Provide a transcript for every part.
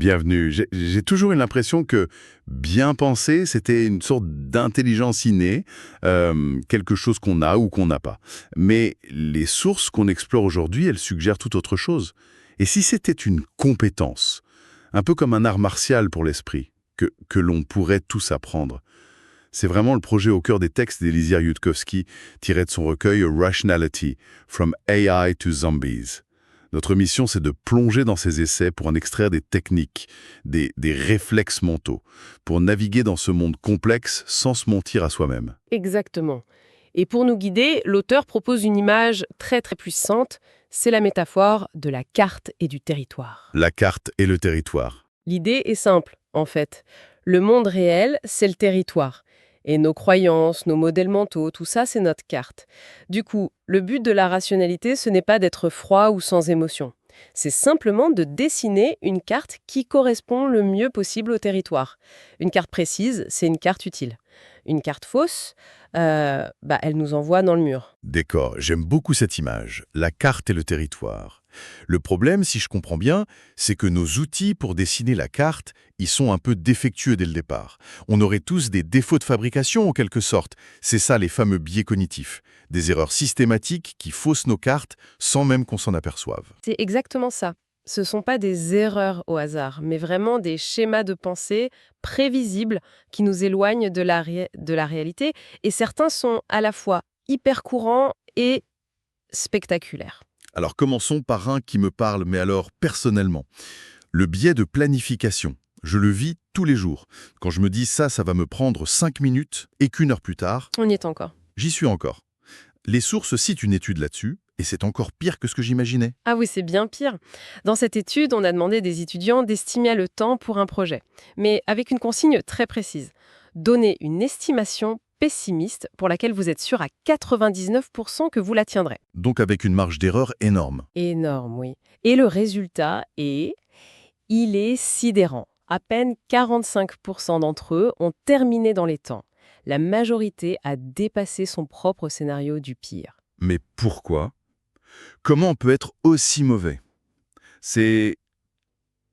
Bienvenue. J'ai toujours eu l'impression que bien penser, c'était une sorte d'intelligence innée, quelque chose qu'on a ou qu'on n'a pas. Mais les sources qu'on explore aujourd'hui, elles suggèrent tout autre chose. Et si c'était une compétence, un peu comme un art martial pour l'esprit, que l'on pourrait tous apprendre? C'est vraiment le projet au cœur des textes d'Eliezer Yudkowsky, tiré de son recueil Rationality, From AI to Zombies. Notre mission, c'est de plonger dans ces essais pour en extraire des techniques, des réflexes mentaux, pour naviguer dans ce monde complexe sans se mentir à soi-même. Exactement. Et pour nous guider, l'auteur propose une image très très puissante, c'est la métaphore de la carte et du territoire. La carte et le territoire. L'idée est simple, en fait. Le monde réel, c'est le territoire. Et nos croyances, nos modèles mentaux, tout ça, c'est notre carte. Du coup, le but de la rationalité, ce n'est pas d'être froid ou sans émotion. C'est simplement de dessiner une carte qui correspond le mieux possible au territoire. Une carte précise, c'est une carte utile. Une carte fausse, elle nous envoie dans le mur. D'accord, j'aime beaucoup cette image, la carte et le territoire. Le problème, si je comprends bien, c'est que nos outils pour dessiner la carte, ils sont un peu défectueux dès le départ. On aurait tous des défauts de fabrication en quelque sorte. C'est ça les fameux biais cognitifs. Des erreurs systématiques qui faussent nos cartes sans même qu'on s'en aperçoive. C'est exactement ça. Ce ne sont pas des erreurs au hasard, mais vraiment des schémas de pensée prévisibles qui nous éloignent de la réalité. Et certains sont à la fois hyper courants et spectaculaires. Alors commençons par un qui me parle, mais alors personnellement. Le biais de planification. Je le vis tous les jours. Quand je me dis ça va me prendre 5 minutes et qu'une heure plus tard, On y est encore. j'y suis encore. Les sources citent une étude là-dessus, et c'est encore pire que ce que j'imaginais. Ah oui, c'est bien pire. Dans cette étude, on a demandé des étudiants d'estimer le temps pour un projet, mais avec une consigne très précise. Donnez une estimation pessimiste pour laquelle vous êtes sûr à 99% que vous la tiendrez. Donc avec une marge d'erreur énorme. Énorme, oui. Et le résultat il est sidérant. À peine 45% d'entre eux ont terminé dans les temps. La majorité a dépassé son propre scénario du pire. Mais pourquoi? Comment on peut être aussi mauvais? C'est...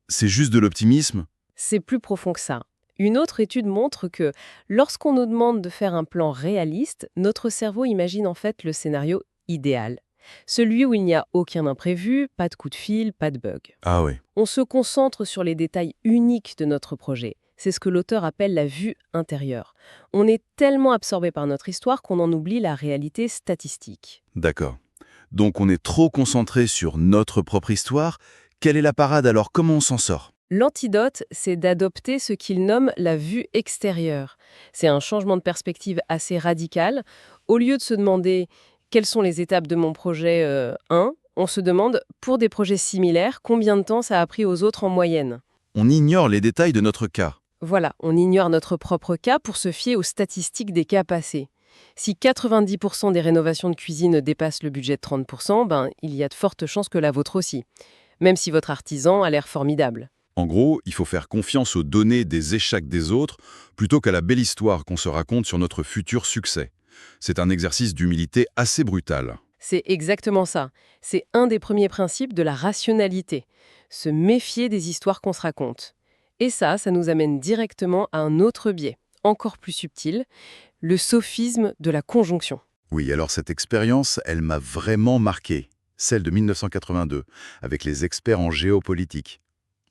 C'est juste de l'optimisme? C'est plus profond que ça. Une autre étude montre que lorsqu'on nous demande de faire un plan réaliste, notre cerveau imagine en fait le scénario idéal. Celui où il n'y a aucun imprévu, pas de coup de fil, pas de bug. Ah ouais. On se concentre sur les détails uniques de notre projet. C'est ce que l'auteur appelle la vue intérieure. On est tellement absorbé par notre histoire qu'on en oublie la réalité statistique. D'accord. Donc on est trop concentré sur notre propre histoire. Quelle est la parade alors? Comment on s'en sort? L'antidote, c'est d'adopter ce qu'il nomme la vue extérieure. C'est un changement de perspective assez radical. Au lieu de se demander quelles sont les étapes de mon projet 1, on se demande, pour des projets similaires, combien de temps ça a pris aux autres en moyenne. On ignore les détails de notre cas. Voilà, on ignore notre propre cas pour se fier aux statistiques des cas passés. Si 90% des rénovations de cuisine dépassent le budget de 30%, il y a de fortes chances que la vôtre aussi, même si votre artisan a l'air formidable. En gros, il faut faire confiance aux données des échecs des autres plutôt qu'à la belle histoire qu'on se raconte sur notre futur succès. C'est un exercice d'humilité assez brutal. C'est exactement ça. C'est un des premiers principes de la rationalité. Se méfier des histoires qu'on se raconte. Et ça nous amène directement à un autre biais, encore plus subtil, le sophisme de la conjonction. Oui, alors cette expérience, elle m'a vraiment marqué. Celle de 1982, avec les experts en géopolitique.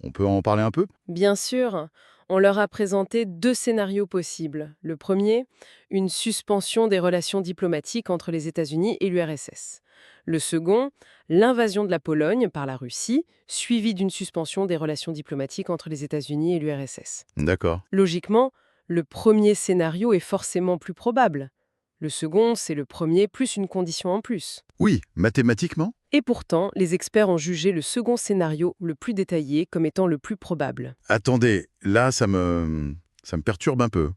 On peut en parler un peu? Bien sûr, on leur a présenté deux scénarios possibles. Le premier, une suspension des relations diplomatiques entre les États-Unis et l'URSS. Le second, l'invasion de la Pologne par la Russie, suivie d'une suspension des relations diplomatiques entre les États-Unis et l'URSS. D'accord. Logiquement, le premier scénario est forcément plus probable. Le second, c'est le premier plus une condition en plus. Oui, mathématiquement? Et pourtant, les experts ont jugé le second scénario le plus détaillé comme étant le plus probable. Attendez, là, ça me perturbe un peu.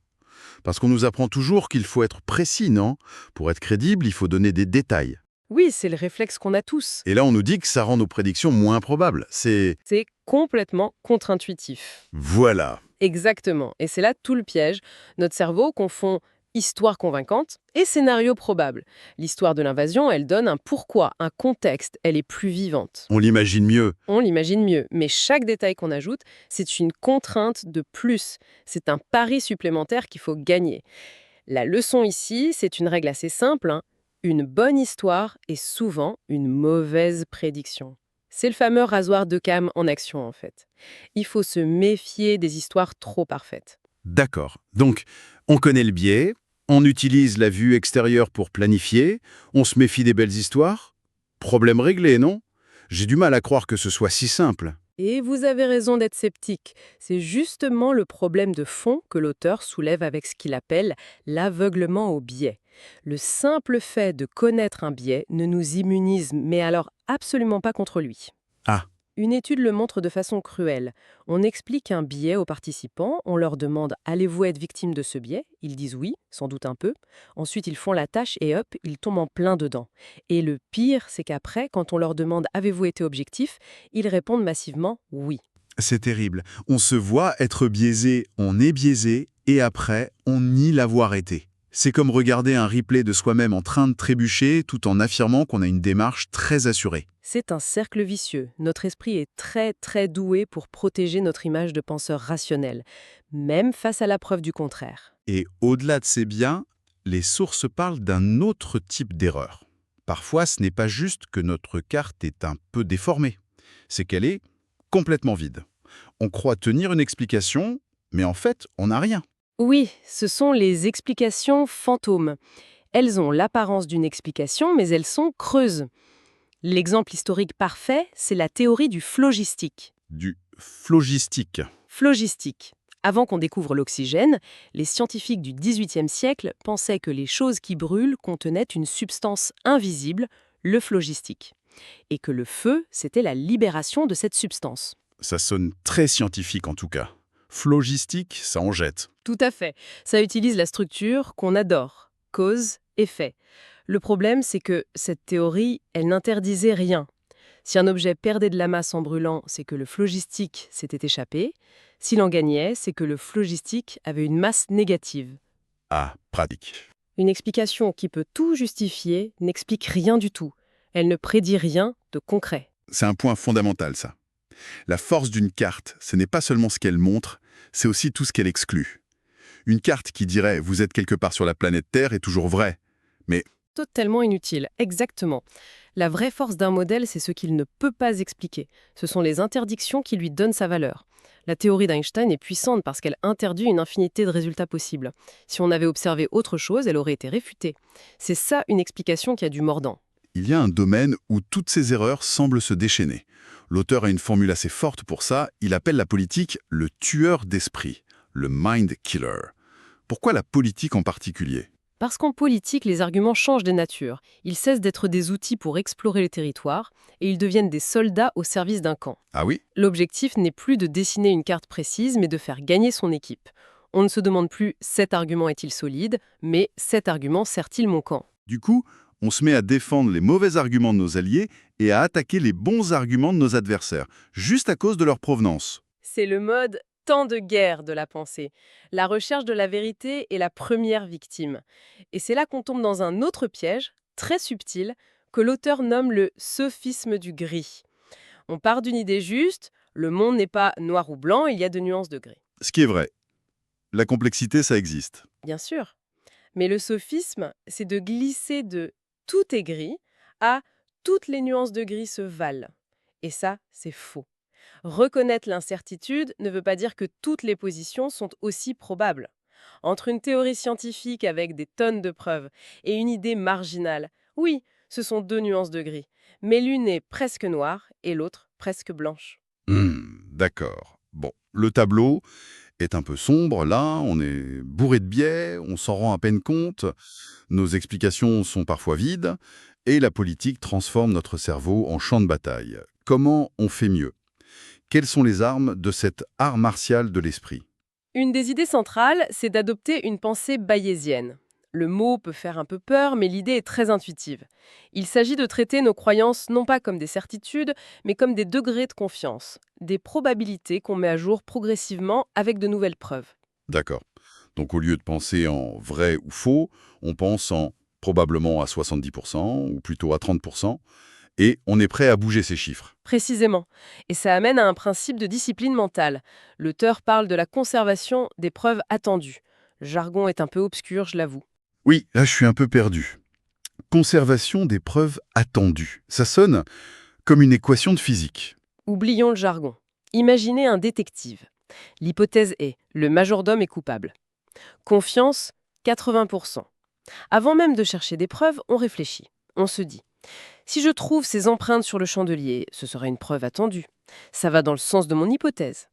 Parce qu'on nous apprend toujours qu'il faut être précis, non? Pour être crédible, il faut donner des détails. Oui, c'est le réflexe qu'on a tous. Et là, on nous dit que ça rend nos prédictions moins probables. C'est... C'est complètement contre-intuitif. Voilà. Exactement. Et c'est là tout le piège. Notre cerveau confond Histoire convaincante et scénario probable. L'histoire de l'invasion, elle donne un pourquoi, un contexte, elle est plus vivante. On l'imagine mieux. On l'imagine mieux, mais chaque détail qu'on ajoute, c'est une contrainte de plus. C'est un pari supplémentaire qu'il faut gagner. La leçon ici, c'est une règle assez simple, hein. Une bonne histoire est souvent une mauvaise prédiction. C'est le fameux rasoir d'Occam en action, en fait. Il faut se méfier des histoires trop parfaites. D'accord. Donc, on connaît le biais, on utilise la vue extérieure pour planifier, on se méfie des belles histoires. Problème réglé, non? J'ai du mal à croire que ce soit si simple. Et vous avez raison d'être sceptique. C'est justement le problème de fond que l'auteur soulève avec ce qu'il appelle l'aveuglement au biais. Le simple fait de connaître un biais ne nous immunise, mais alors absolument pas contre lui. Ah, Une étude le montre de façon cruelle. On explique un biais aux participants, on leur demande «Allez-vous être victime de ce biais?» Ils disent oui, sans doute un peu. Ensuite, ils font la tâche et hop, ils tombent en plein dedans. Et le pire, c'est qu'après, quand on leur demande «Avez-vous été objectif?» ils répondent massivement «oui». c'est terrible. On se voit être biaisé, on est biaisé, et après, on nie l'avoir été. C'est comme regarder un replay de soi-même en train de trébucher tout en affirmant qu'on a une démarche très assurée. C'est un cercle vicieux. Notre esprit est très très doué pour protéger notre image de penseur rationnel, même face à la preuve du contraire. Et au-delà de ces biens, les sources parlent d'un autre type d'erreur. Parfois, ce n'est pas juste que notre carte est un peu déformée, c'est qu'elle est complètement vide. On croit tenir une explication, mais en fait, on n'a rien. Oui, ce sont les explications fantômes. Elles ont l'apparence d'une explication, mais elles sont creuses. L'exemple historique parfait, c'est la théorie du phlogistique. Du phlogistique. Phlogistique. Avant qu'on découvre l'oxygène, les scientifiques du XVIIIe siècle pensaient que les choses qui brûlent contenaient une substance invisible, le phlogistique, et que le feu, c'était la libération de cette substance. Ça sonne très scientifique en tout cas. Phlogistique, ça en jette. Tout à fait. Ça utilise la structure qu'on adore, cause-effet. Le problème, c'est que cette théorie, elle n'interdisait rien. Si un objet perdait de la masse en brûlant, c'est que le phlogistique s'était échappé. S'il en gagnait, c'est que le phlogistique avait une masse négative. Ah, pratique. Une explication qui peut tout justifier n'explique rien du tout. Elle ne prédit rien de concret. C'est un point fondamental ça. La force d'une carte, ce n'est pas seulement ce qu'elle montre, c'est aussi tout ce qu'elle exclut. Une carte qui dirait « vous êtes quelque part sur la planète Terre » est toujours vraie. Mais Totalement inutile, exactement. La vraie force d'un modèle, c'est ce qu'il ne peut pas expliquer. Ce sont les interdictions qui lui donnent sa valeur. La théorie d'Einstein est puissante parce qu'elle interdit une infinité de résultats possibles. Si on avait observé autre chose, elle aurait été réfutée. C'est ça une explication qui a du mordant. il y a un domaine où toutes ces erreurs semblent se déchaîner. L'auteur a une formule assez forte pour ça, il appelle la politique le tueur d'esprit, le mind killer. Pourquoi la politique en particulier ? Parce qu'en politique, les arguments changent de nature. Ils cessent d'être des outils pour explorer le territoire et ils deviennent des soldats au service d'un camp. Ah oui ? L'objectif n'est plus de dessiner une carte précise, mais de faire gagner son équipe. On ne se demande plus cet argument est-il solide, mais cet argument sert-il mon camp. Du coup, on se met à défendre les mauvais arguments de nos alliés et à attaquer les bons arguments de nos adversaires, juste à cause de leur provenance. C'est le mode temps de guerre de la pensée. La recherche de la vérité est la première victime. Et c'est là qu'on tombe dans un autre piège, très subtil, que l'auteur nomme le sophisme du gris. On part d'une idée juste, le monde n'est pas noir ou blanc, il y a de nuances de gris. Ce qui est vrai. La complexité, ça existe. Bien sûr. Mais le sophisme, c'est de glisser de tout est gris à toutes les nuances de gris se valent. Et ça, c'est faux. Reconnaître l'incertitude ne veut pas dire que toutes les positions sont aussi probables. Entre une théorie scientifique avec des tonnes de preuves et une idée marginale, oui, ce sont deux nuances de gris. Mais l'une est presque noire et l'autre presque blanche. D'accord. Bon, le tableau est un peu sombre, là, on est bourré de biais, on s'en rend à peine compte, nos explications sont parfois vides, et la politique transforme notre cerveau en champ de bataille. Comment on fait mieux ? Quelles sont les armes de cet art martial de l'esprit ? Une des idées centrales, c'est d'adopter une pensée bayésienne. Le mot peut faire un peu peur, mais l'idée est très intuitive. Il s'agit de traiter nos croyances non pas comme des certitudes, mais comme des degrés de confiance, des probabilités qu'on met à jour progressivement avec de nouvelles preuves. D'accord. Donc au lieu de penser en vrai ou faux, on pense en probablement à 70% ou plutôt à 30%, et on est prêt à bouger ces chiffres. Précisément. Et ça amène à un principe de discipline mentale. L'auteur parle de la conservation des preuves attendues. Le jargon est un peu obscur, je l'avoue. Oui, là je suis un peu perdu. Conservation des preuves attendues. Ça sonne comme une équation de physique. Oublions le jargon. Imaginez un détective. L'hypothèse est, le majordome est coupable. Confiance, 80%. Avant même de chercher des preuves, on réfléchit. On se dit, si je trouve ces empreintes sur le chandelier, ce sera une preuve attendue. Ça va dans le sens de mon hypothèse.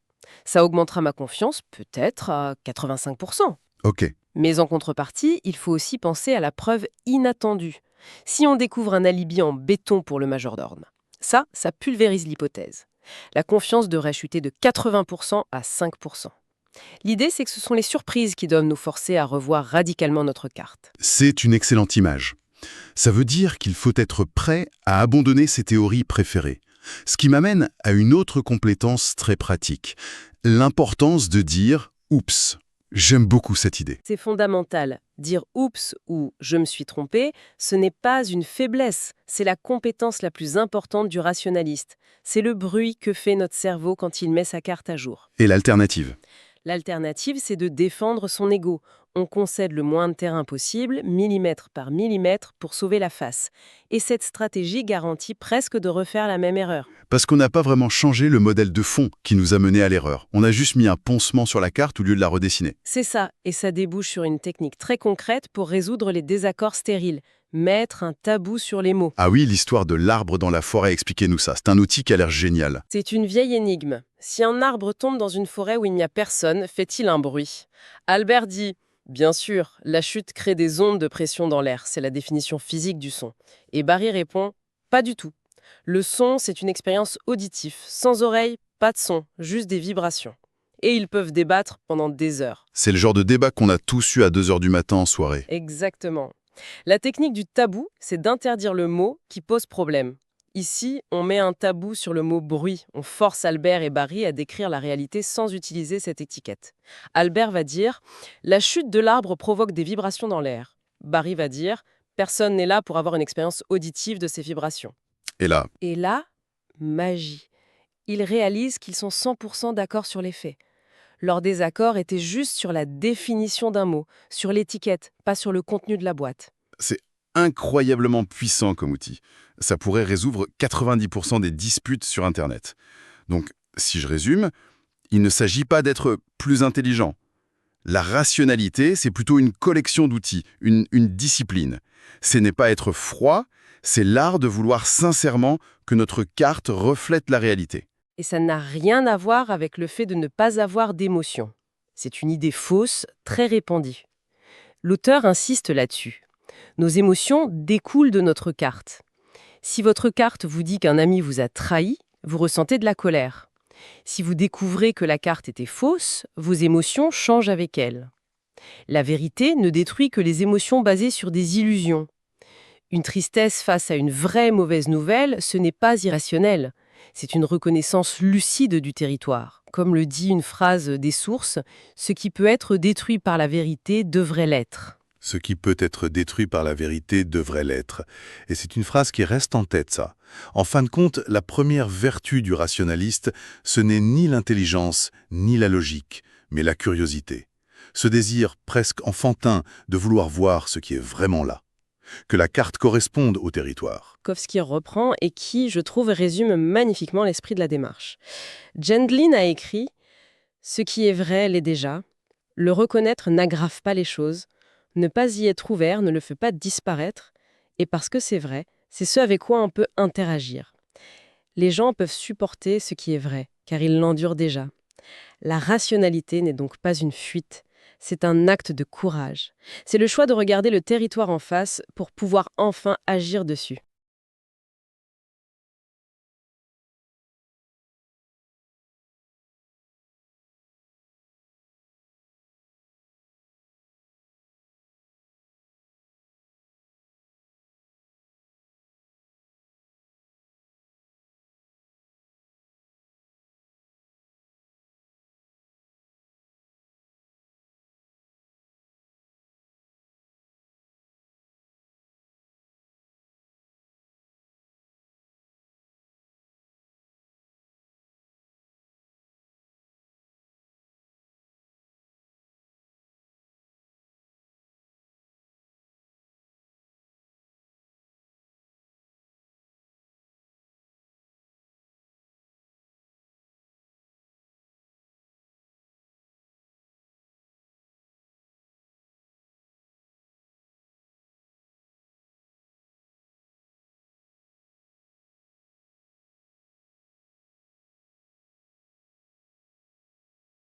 Ça augmentera ma confiance, peut-être à 85%. Ok. Mais en contrepartie, il faut aussi penser à la preuve inattendue. Si on découvre un alibi en béton pour le majordome, ça pulvérise l'hypothèse. La confiance devrait chuter de 80% à 5%. L'idée, c'est que ce sont les surprises qui doivent nous forcer à revoir radicalement notre carte. C'est une excellente image. Ça veut dire qu'il faut être prêt à abandonner ses théories préférées. Ce qui m'amène à une autre compétence très pratique. L'importance de dire « oups ». J'aime beaucoup cette idée. C'est fondamental. Dire « oups » ou « je me suis trompé », ce n'est pas une faiblesse. C'est la compétence la plus importante du rationaliste. C'est le bruit que fait notre cerveau quand il met sa carte à jour. Et l'alternative? L'alternative, c'est de défendre son ego. On concède le moins de terrain possible, millimètre par millimètre, pour sauver la face. Et cette stratégie garantit presque de refaire la même erreur. Parce qu'on n'a pas vraiment changé le modèle de fond qui nous a mené à l'erreur. On a juste mis un poncement sur la carte au lieu de la redessiner. C'est ça, et ça débouche sur une technique très concrète pour résoudre les désaccords stériles. Mettre un tabou sur les mots. Ah oui, l'histoire de l'arbre dans la forêt, expliquez-nous ça. C'est un outil qui a l'air génial. C'est une vieille énigme. Si un arbre tombe dans une forêt où il n'y a personne, fait-il un bruit? Albert dit « Bien sûr, la chute crée des ondes de pression dans l'air, c'est la définition physique du son. » Et Barry répond « Pas du tout. Le son, c'est une expérience auditive. Sans oreille, pas de son, juste des vibrations. » Et ils peuvent débattre pendant des heures. C'est le genre de débat qu'on a tous eu à 2 heures du matin en soirée. Exactement. La technique du tabou, c'est d'interdire le mot qui pose problème. Ici, on met un tabou sur le mot bruit. On force Albert et Barry à décrire la réalité sans utiliser cette étiquette. Albert va dire « La chute de l'arbre provoque des vibrations dans l'air ». Barry va dire « Personne n'est là pour avoir une expérience auditive de ces vibrations ». Et là, Et là, magie. Ils réalisent qu'ils sont 100% d'accord sur les faits. Leur désaccord était juste sur la définition d'un mot, sur l'étiquette, pas sur le contenu de la boîte. c'est incroyablement puissant comme outil. Ça pourrait résoudre 90% des disputes sur Internet. Donc, si je résume, il ne s'agit pas d'être plus intelligent. La rationalité, c'est plutôt une collection d'outils, une discipline. Ce n'est pas être froid, c'est l'art de vouloir sincèrement que notre carte reflète la réalité. Et ça n'a rien à voir avec le fait de ne pas avoir d'émotion. C'est une idée fausse, très répandue. L'auteur insiste là-dessus. Nos émotions découlent de notre carte. Si votre carte vous dit qu'un ami vous a trahi, vous ressentez de la colère. Si vous découvrez que la carte était fausse, vos émotions changent avec elle. La vérité ne détruit que les émotions basées sur des illusions. Une tristesse face à une vraie mauvaise nouvelle, ce n'est pas irrationnel. C'est une reconnaissance lucide du territoire. Comme le dit une phrase des sources, ce qui peut être détruit par la vérité devrait l'être. Ce qui peut être détruit par la vérité devrait l'être. Et c'est une phrase qui reste en tête, ça. En fin de compte, la première vertu du rationaliste, ce n'est ni l'intelligence, ni la logique, mais la curiosité. Ce désir presque enfantin de vouloir voir ce qui est vraiment là. Que la carte corresponde au territoire. Kovsky reprend et qui, je trouve, résume magnifiquement l'esprit de la démarche. Gendlin a écrit « Ce qui est vrai l'est déjà. Le reconnaître n'aggrave pas les choses. Ne pas y être ouvert ne le fait pas disparaître. Et parce que c'est vrai, c'est ce avec quoi on peut interagir. Les gens peuvent supporter ce qui est vrai, car ils l'endurent déjà. La rationalité n'est donc pas une fuite. C'est un acte de courage. C'est le choix de regarder le territoire en face pour pouvoir enfin agir dessus. »